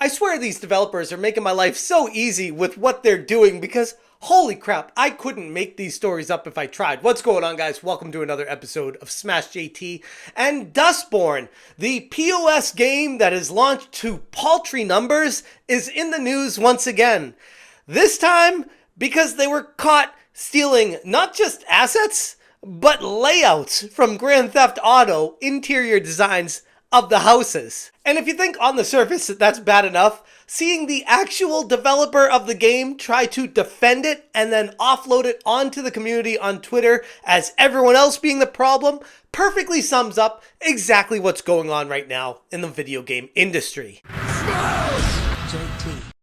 I swear these developers are making my life so easy with what they're doing because holy crap, I couldn't make these stories up if I tried. What's going on, guys? Welcome to another episode of Smash JT and Dustborn. The POS game that is launched to paltry numbers is in the news once again. This time because they were caught stealing not just assets, but layouts from Grand Theft Auto interior designs of the houses. And if you think on the surface that that's bad enough, seeing the actual developer of the game try to defend it and then offload it onto the community on Twitter as everyone else being the problem perfectly sums up exactly what's going on right now in the video game industry.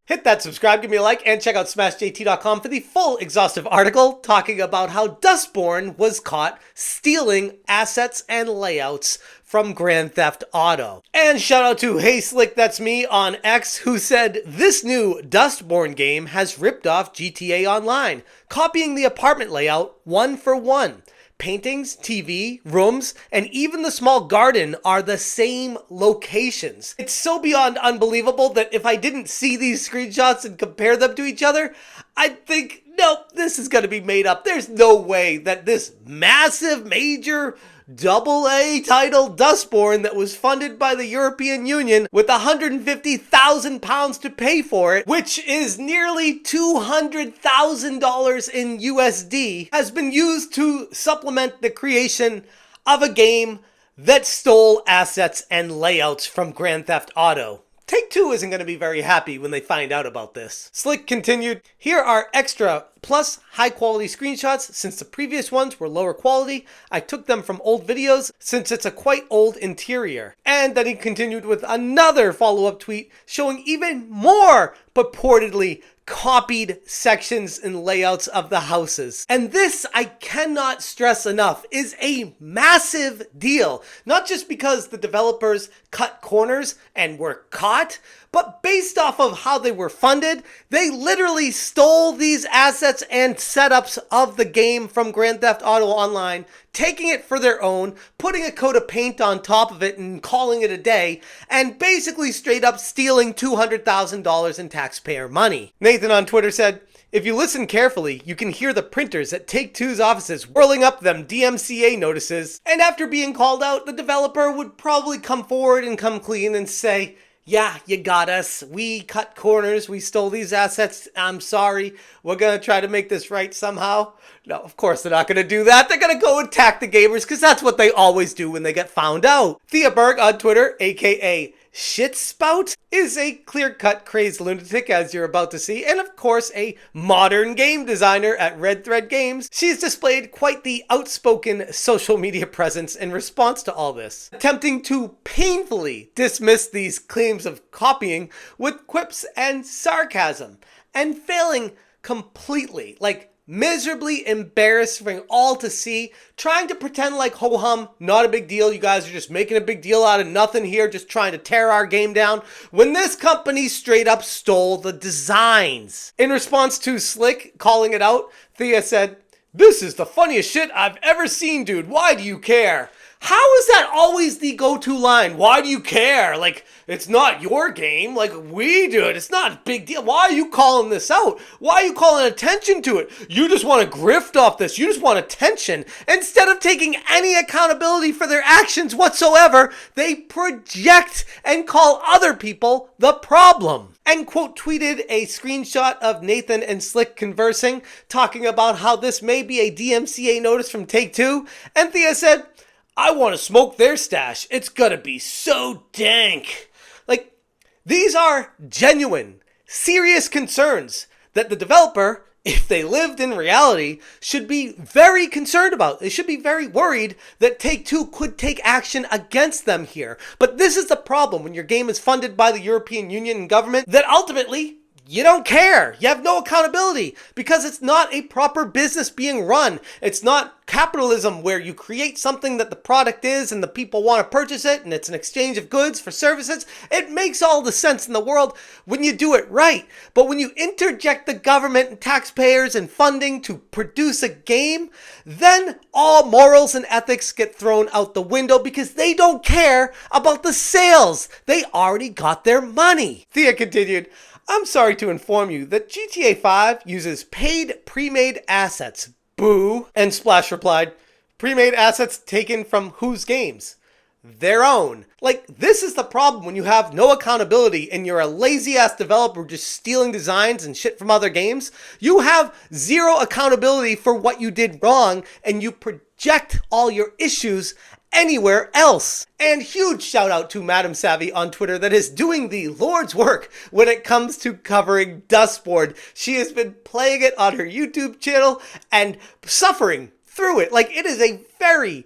Hit that subscribe, give me a like, and check out smashjt.com for the full exhaustive article talking about how Dustborn was caught stealing assets and layouts from Grand Theft Auto. And shout out to Hey Slick, that's me on X, who said this new Dustborn game has ripped off GTA Online, copying the apartment layout one for one. Paintings, TV, rooms, and even the small garden are the same locations. It's so beyond unbelievable that if I didn't see these screenshots and compare them to each other, I'd think, nope, this is going to be made up. There's no way that this massive, major AA title Dustborn that was funded by the European Union with £150,000 to pay for it, which is nearly $200,000 in USD, has been used to supplement the creation of a game that stole assets and layouts from Grand Theft Auto. Take-Two isn't going to be very happy when they find out about this. Slick continued, here are extra plus high-quality screenshots since the previous ones were lower quality. I took them from old videos since it's a quite old interior. And then he continued with another follow-up tweet showing even more purportedly copied sections and layouts of the houses. And this, I cannot stress enough, is a massive deal. Not just because the developers cut corners and were caught, but based off of how they were funded, they literally stole these assets and setups of the game from Grand Theft Auto Online, taking it for their own, putting a coat of paint on top of it and calling it a day, and basically straight up stealing $200,000 in taxpayer money. Nathan on Twitter said, if you listen carefully, you can hear the printers at Take-Two's offices whirling up them DMCA notices, and after being called out, the developer would probably come forward and come clean and say, yeah, you got us. We cut corners. We stole these assets. I'm sorry. We're going to try to make this right somehow. No, of course they're not going to do that. They're going to go attack the gamers because that's what they always do when they get found out. Thea Berg on Twitter, aka Shitspout, is a clear-cut crazed lunatic, as you're about to see, and of course a modern game designer at Red Thread Games. She's displayed quite the outspoken social media presence in response to all this, attempting to painfully dismiss these claims of copying with quips and sarcasm, and failing completely, like miserably embarrassing all to see, trying to pretend like ho-hum, not a big deal, you guys are just making a big deal out of nothing here, just trying to tear our game down, when this company straight up stole the designs. In response to Slick calling it out, Thea said, this is the funniest shit I've ever seen, dude, why do you care? How is that always the go-to line? Why do you care? Like, it's not your game. Like, we do it. It's not a big deal. Why are you calling this out? Why are you calling attention to it? You just want to grift off this. You just want attention. Instead of taking any accountability for their actions whatsoever, they project and call other people the problem. And quote tweeted a screenshot of Nathan and Slick conversing, talking about how this may be a DMCA notice from Take-Two. And Thea said, I want to smoke their stash. It's gonna be so dank. Like, these are genuine, serious concerns that the developer, if they lived in reality, should be very concerned about. They should be very worried that Take-Two could take action against them here. But this is the problem when your game is funded by the European Union and government, that ultimately you don't care. You have no accountability because it's not a proper business being run. It's not capitalism where you create something that the product is and the people want to purchase it and it's an exchange of goods for services. It makes all the sense in the world when you do it right. But when you interject the government and taxpayers and funding to produce a game, then all morals and ethics get thrown out the window because they don't care about the sales. They already got their money. Thea continued, I'm sorry to inform you that GTA 5 uses paid pre-made assets. Boo. And Splash replied, pre-made assets taken from whose games? Their own. Like, this is the problem when you have no accountability and you're a lazy-ass developer just stealing designs and shit from other games. You have zero accountability for what you did wrong and you project all your issues anywhere else. And huge shout out to Madam Savvy on Twitter that is doing the Lord's work when it comes to covering Dustborn. She has been playing it on her YouTube channel and suffering through it. Like, it is a very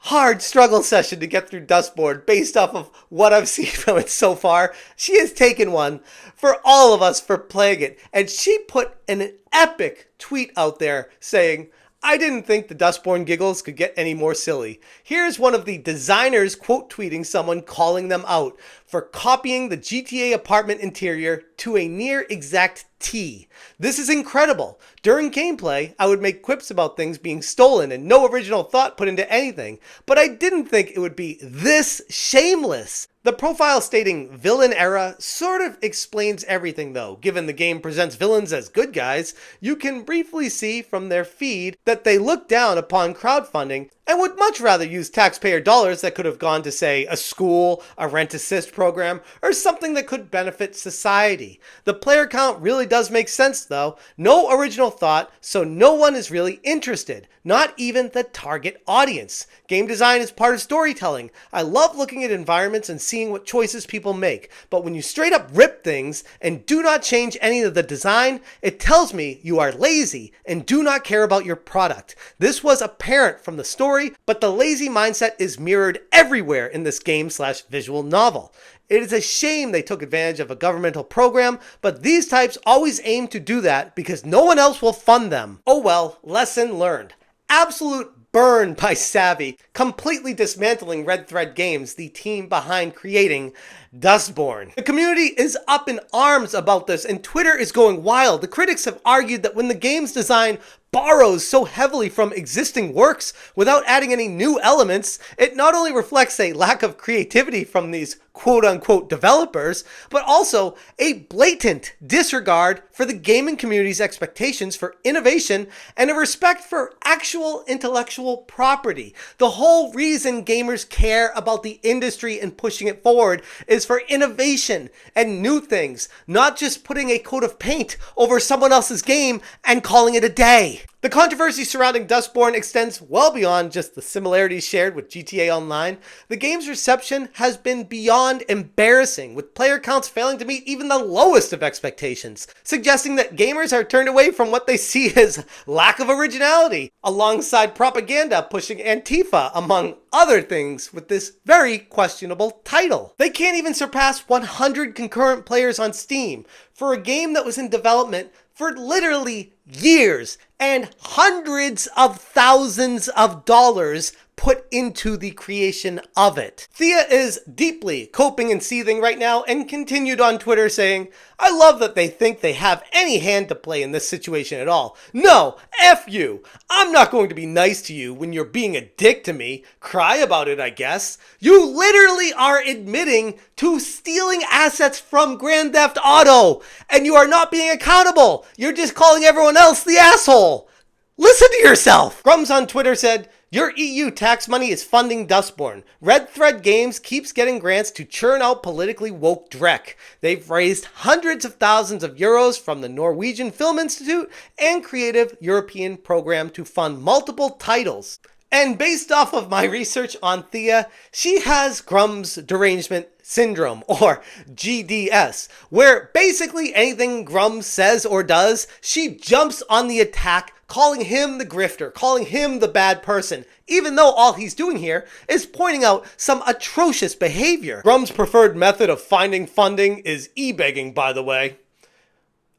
hard struggle session to get through Dustborn based off of what I've seen from it so far. She has taken one for all of us for playing it. And she put an epic tweet out there saying, I didn't think the Dustborn giggles could get any more silly. Here's one of the designers quote tweeting someone calling them out for copying the GTA apartment interior to a near exact T. This is incredible. During gameplay, I would make quips about things being stolen and no original thought put into anything, but I didn't think it would be this shameless. The profile stating villain era sort of explains everything though. Given the game presents villains as good guys, you can briefly see from their feed that they look down upon crowdfunding and would much rather use taxpayer dollars that could have gone to, say, a school, a rent assist program, or something that could benefit society. The player count really does make sense though. No original thought, so no one is really interested. Not even the target audience. Game design is part of storytelling. I love looking at environments and seeing what choices people make. But when you straight up rip things and do not change any of the design, it tells me you are lazy and do not care about your product. This was apparent from the story, but the lazy mindset is mirrored everywhere in this game/visual novel. It is a shame they took advantage of a governmental program, but these types always aim to do that because no one else will fund them. Oh well, lesson learned. Absolute burn by Savvy, completely dismantling Red Thread Games, the team behind creating Dustborn. The community is up in arms about this and Twitter is going wild. The critics have argued that when the game's design borrows so heavily from existing works without adding any new elements, it not only reflects a lack of creativity from these quote-unquote developers, but also a blatant disregard for the gaming community's expectations for innovation and a respect for actual intellectual property. The whole reason gamers care about the industry and pushing it forward is for innovation and new things, not just putting a coat of paint over someone else's game and calling it a day. The controversy surrounding Dustborn extends well beyond just the similarities shared with GTA Online. The game's reception has been beyond embarrassing, with player counts failing to meet even the lowest of expectations, suggesting that gamers are turned away from what they see as lack of originality, alongside propaganda pushing Antifa, among other things, with this very questionable title. They can't even surpass 100 concurrent players on Steam for a game that was in development for literally years and hundreds of thousands of dollars put into the creation of it. Thea is deeply coping and seething right now and continued on Twitter saying, I love that they think they have any hand to play in this situation at all. No, F you. I'm not going to be nice to you when you're being a dick to me. Cry about it, I guess. You literally are admitting to stealing assets from Grand Theft Auto, and you are not being accountable. You're just calling everyone else the asshole. Listen to yourself. Grums on Twitter said, your EU tax money is funding Dustborn. Red Thread Games keeps getting grants to churn out politically woke dreck. They've raised hundreds of thousands of euros from the Norwegian Film Institute and Creative European Program to fund multiple titles. And based off of my research on Thea, she has Grum's derangement syndrome, or GDS, where basically anything Grum says or does, she jumps on the attack, calling him the grifter, calling him the bad person, even though all he's doing here is pointing out some atrocious behavior. Grum's preferred method of finding funding is e-begging, by the way.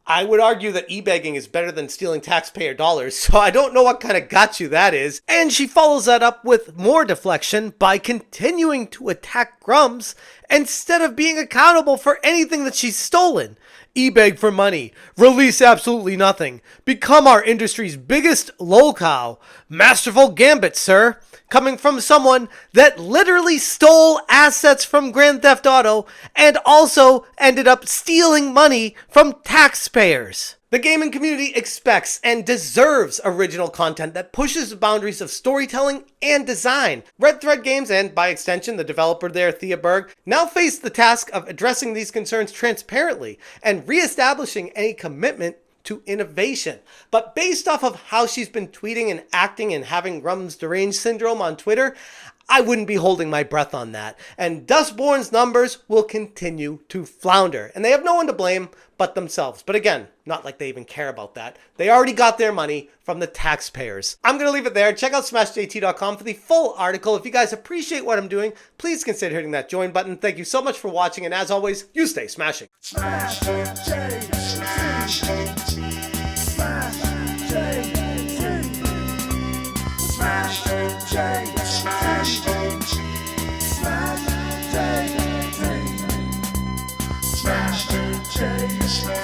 I would argue that e-begging is better than stealing taxpayer dollars, so I don't know what kind of got you that is. And she follows that up with more deflection by continuing to attack Grums instead of being accountable for anything that she's stolen. E-beg for money, release absolutely nothing, become our industry's biggest lolcow. Masterful gambit, sir. Coming from someone that literally stole assets from Grand Theft Auto and also ended up stealing money from taxpayers. The gaming community expects and deserves original content that pushes the boundaries of storytelling and design. Red Thread Games, and by extension the developer there, Thea Berg, now face the task of addressing these concerns transparently and reestablishing any commitment to innovation. But based off of how she's been tweeting and acting and having Grum's deranged syndrome on Twitter, I wouldn't be holding my breath on that. And Dustborn's numbers will continue to flounder. And they have no one to blame but themselves. But again, not like they even care about that. They already got their money from the taxpayers. I'm going to leave it there. Check out smashjt.com for the full article. If you guys appreciate what I'm doing, please consider hitting that join button. Thank you so much for watching. And as always, you stay smashing. Smash JT. Smash JT. Smash JT. Smash JT. Smash JT. Smash JT.